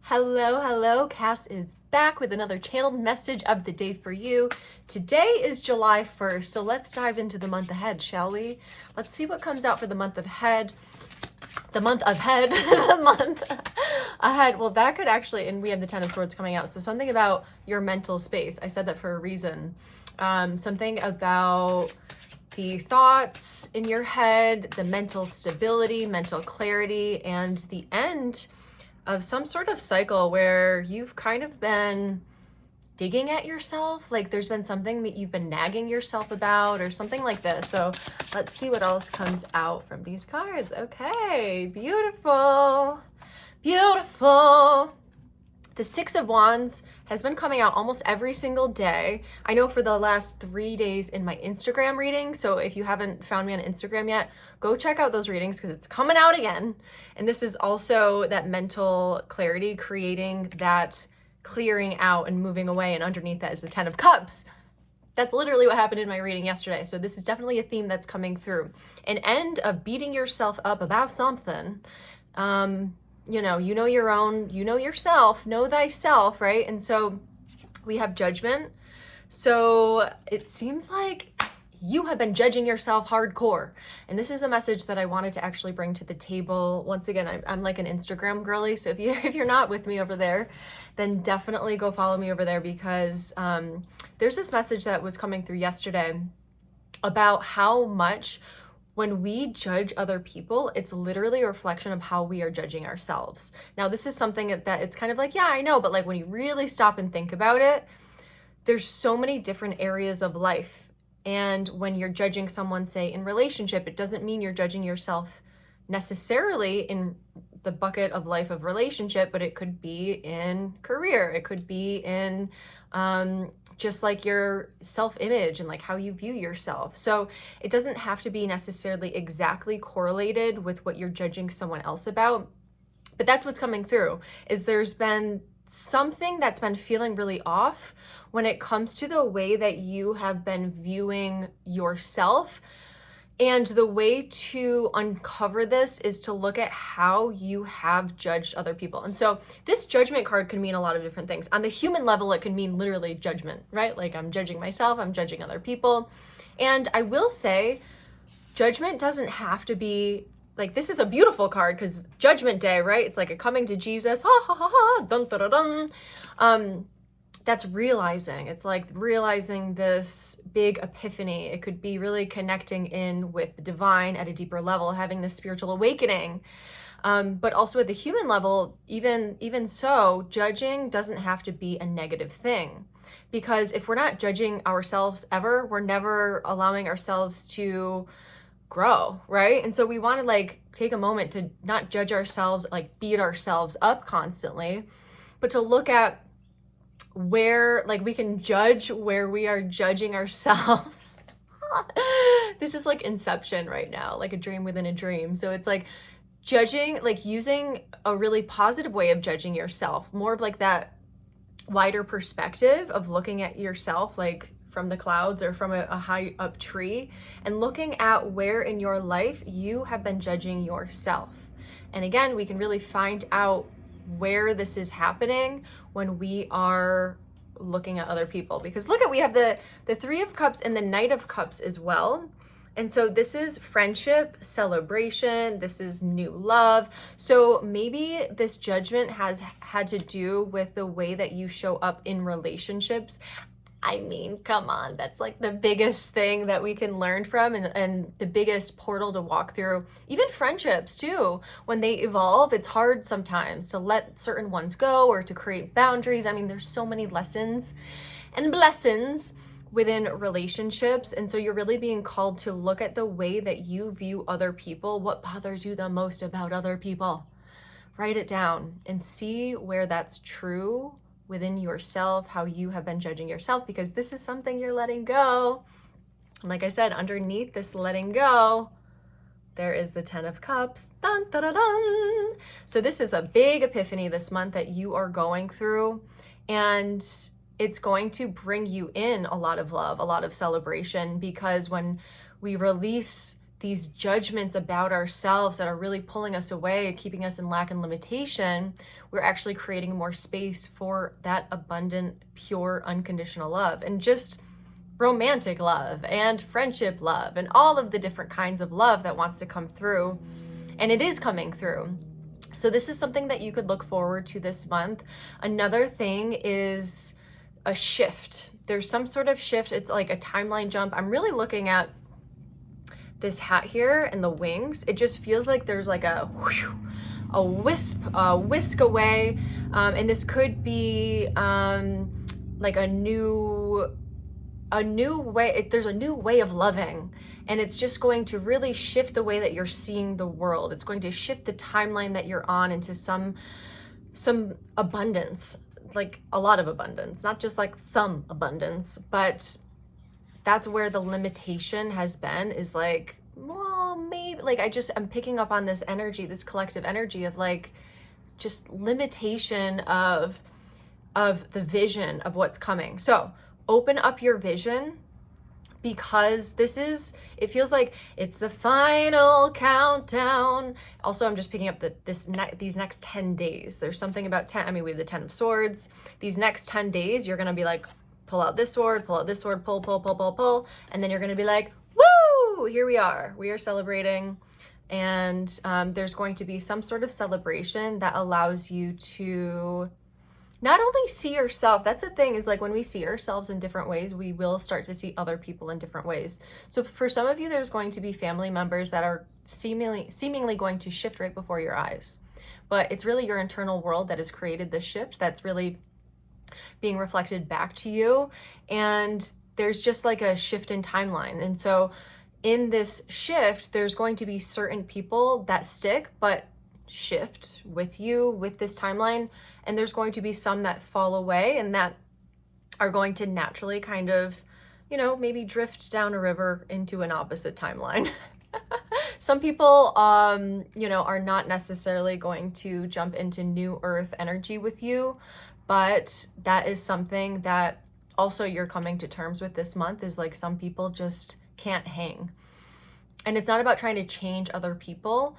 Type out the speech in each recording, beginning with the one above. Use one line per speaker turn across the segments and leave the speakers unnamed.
Hello, hello. Cass is back with another channeled message of the day for you. Today is July 1st, so let's dive into the month ahead, shall we? Let's see what comes out for the month ahead. The month ahead, the month ahead. Well, that could actually, and we have the Ten of Swords coming out, so something about your mental space. I said that for a reason. Something about the thoughts in your head, the mental stability, mental clarity, and the end of some sort of cycle where you've kind of been digging at yourself. Like there's been something that you've been nagging yourself about or something like this. So let's see what else comes out from these cards. Okay, beautiful, beautiful. The Six of Wands has been coming out almost every single day. I know for the last 3 days in my Instagram reading. So if you haven't found me on Instagram yet, go check out those readings because it's coming out again. And this is also that mental clarity, creating that clearing out and moving away. And underneath that is the Ten of Cups. That's literally what happened in my reading yesterday. So this is definitely a theme that's coming through. An end of beating yourself up about something. You know your own, you know yourself, know thyself, right? And so we have Judgment. So it seems like you have been judging yourself hardcore. And this is a message that I wanted to actually bring to the table. Once again, I'm like an Instagram girly. So if you're not with me over there, then definitely go follow me over there because there's this message that was coming through yesterday about how much when we judge other people, it's literally a reflection of how we are judging ourselves. Now, this is something that it's kind of like, yeah, I know, but like when you really stop and think about it, there's so many different areas of life. And when you're judging someone, say in relationship, it doesn't mean you're judging yourself necessarily in the bucket of life of relationship, but it could be in career. It could be in just like your self-image and like how you view yourself. So it doesn't have to be necessarily exactly correlated with what you're judging someone else about. But that's what's coming through, is there's been something that's been feeling really off when it comes to the way that you have been viewing yourself. And the way to uncover this is to look at how you have judged other people. And so this Judgment card can mean a lot of different things. On the human level, it can mean literally judgment, right? Like I'm judging myself, I'm judging other people. And I will say, judgment doesn't have to be like, this is a beautiful card because Judgment Day, right? It's like a coming to Jesus, ha ha ha ha, dun dun dun dun. That's realizing. It's like realizing this big epiphany. It could be really connecting in with the divine at a deeper level, having this spiritual awakening. But also at the human level, even so, judging doesn't have to be a negative thing. Because if we're not judging ourselves ever, we're never allowing ourselves to grow, right? And so we want to like take a moment to not judge ourselves, like beat ourselves up constantly, but to look at where like we can judge where we are judging ourselves. This is like Inception right now, like a dream within a dream. So it's like judging, like using a really positive way of judging yourself, more of like that wider perspective of looking at yourself like from the clouds or from a high up tree and looking at where in your life you have been judging yourself. And again, we can really find out where this is happening when we are looking at other people, because look at, we have the Three of Cups and the Knight of Cups as well. And so this is friendship, celebration, this is new love. So maybe this judgment has had to do with the way that you show up in relationships. I mean, come on, that's like the biggest thing that we can learn from and the biggest portal to walk through. Even friendships too, when they evolve, it's hard sometimes to let certain ones go or to create boundaries. I mean, there's so many lessons and blessings within relationships. And so you're really being called to look at the way that you view other people. What bothers you the most about other people? Write it down and see where that's true within yourself, how you have been judging yourself, because this is something you're letting go. And like I said, underneath this letting go, there is the Ten of Cups. Dun, dun, dun, dun. So this is a big epiphany this month that you are going through, and it's going to bring you in a lot of love, a lot of celebration, because when we release these judgments about ourselves that are really pulling us away, keeping us in lack and limitation, we're actually creating more space for that abundant, pure, unconditional love, and just romantic love and friendship love and all of the different kinds of love that wants to come through. And it is coming through. So this is something that you could look forward to this month. Another thing is a shift. There's some sort of shift. It's like a timeline jump. I'm really looking at this hat here and the wings. It just feels like there's like a whew, a whisk away. And this could be like a new way. There's a new way of loving, and it's just going to really shift the way that you're seeing the world. It's going to shift the timeline that you're on into some abundance, like a lot of abundance, not just like some abundance, but that's where the limitation has been, is like, well, maybe, like, I'm picking up on this energy, this collective energy of like just limitation of the vision of what's coming. So open up your vision, because it feels like it's the final countdown. Also, I'm just picking up these next 10 days. There's something about 10, I mean, we have the 10 of swords. These next 10 days, you're gonna be like, pull out this sword, pull, and then you're gonna be like, woo, here we are celebrating. And there's going to be some sort of celebration that allows you to not only see yourself. That's the thing, is like when we see ourselves in different ways, we will start to see other people in different ways. So for some of you, there's going to be family members that are seemingly going to shift right before your eyes. But it's really your internal world that has created this shift that's really being reflected back to you. And there's just like a shift in timeline. And so in this shift, there's going to be certain people that stick, but shift with you with this timeline. And there's going to be some that fall away and that are going to naturally kind of, maybe drift down a river into an opposite timeline. Some people, are not necessarily going to jump into new earth energy with you, but that is something that also you're coming to terms with this month, is like some people just can't hang. And it's not about trying to change other people,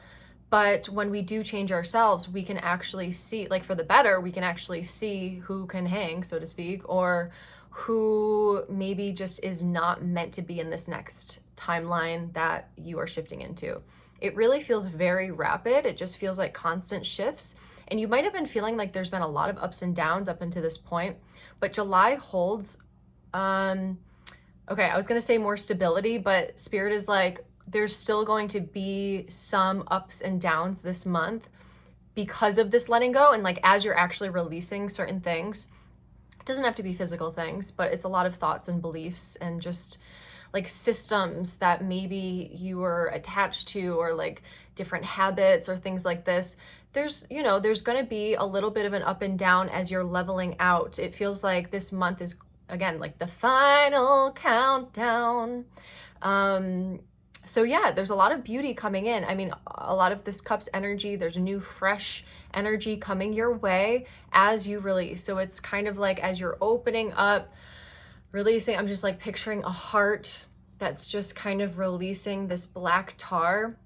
but when we do change ourselves, we can actually see, like for the better, we can actually see who can hang, so to speak, or who maybe just is not meant to be in this next timeline that you are shifting into. It really feels very rapid. It just feels like constant shifts. And you might have been feeling like there's been a lot of ups and downs up until this point, but July holds, okay, I was going to say more stability, but Spirit is like, there's still going to be some ups and downs this month because of this letting go. And like, as you're actually releasing certain things, it doesn't have to be physical things, but it's a lot of thoughts and beliefs and just like systems that maybe you were attached to, or like different habits or things like this. There's going to be a little bit of an up and down as you're leveling out. It feels like this month is, again, like the final countdown. So yeah, there's a lot of beauty coming in. I mean, a lot of this cup's energy, there's new, fresh energy coming your way as you release. So it's kind of like as you're opening up, releasing, I'm just like picturing a heart that's just kind of releasing this black tar.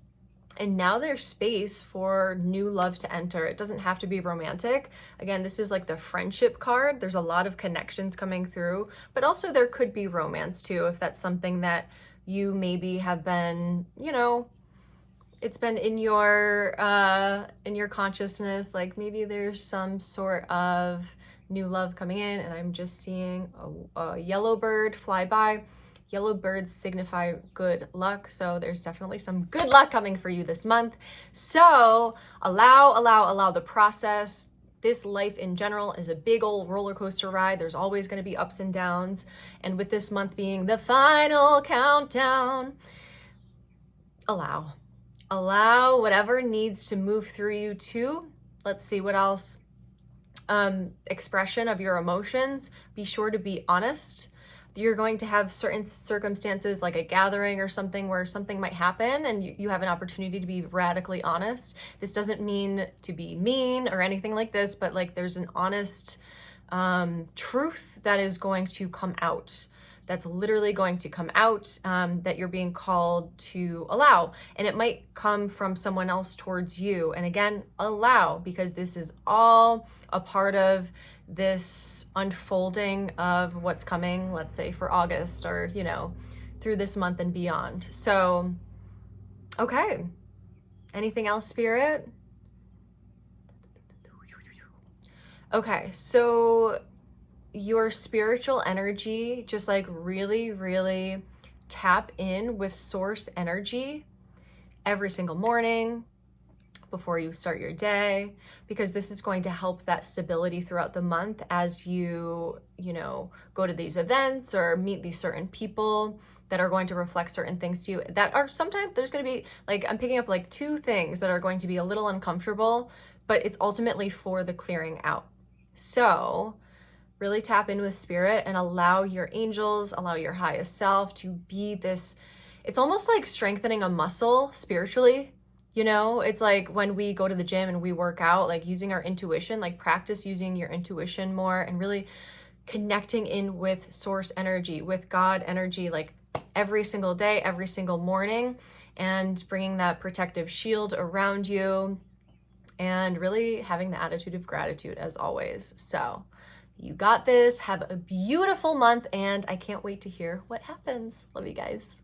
And now there's space for new love to enter. It doesn't have to be romantic. Again, this is like the friendship card. There's a lot of connections coming through, but also there could be romance too, if that's something that you maybe have been, it's been in your consciousness, like maybe there's some sort of new love coming in. And I'm just seeing a yellow bird fly by. Yellow birds signify good luck, so there's definitely some good luck coming for you this month. So allow the process. This life in general is a big old roller coaster ride. There's always going to be ups and downs. And with this month being the final countdown, allow whatever needs to move through you too. Let's see what else. Expression of your emotions. Be sure to be honest. You're going to have certain circumstances like a gathering or something where something might happen and you have an opportunity to be radically honest. This doesn't mean to be mean or anything like this, but like there's an honest truth that is going to come out. that's literally going to come out, that you're being called to allow. And it might come from someone else towards you. And again, allow, because this is all a part of this unfolding of what's coming, let's say for August, or, you know, through this month and beyond. So, okay. Anything else, Spirit? Okay, so your spiritual energy, just like really, really tap in with source energy every single morning before you start your day, because this is going to help that stability throughout the month as you know, go to these events or meet these certain people that are going to reflect certain things to you that are, sometimes there's going to be like, I'm picking up like 2 things that are going to be a little uncomfortable, but it's ultimately for the clearing out. So really tap in with spirit and allow your angels, allow your highest self to be this. It's almost like strengthening a muscle spiritually. You know, it's like when we go to the gym and we work out, like using our intuition, like practice using your intuition more and really connecting in with source energy, with God energy, like every single day, every single morning, and bringing that protective shield around you and really having the attitude of gratitude as always. So you got this. Have a beautiful month, and I can't wait to hear what happens. Love you guys.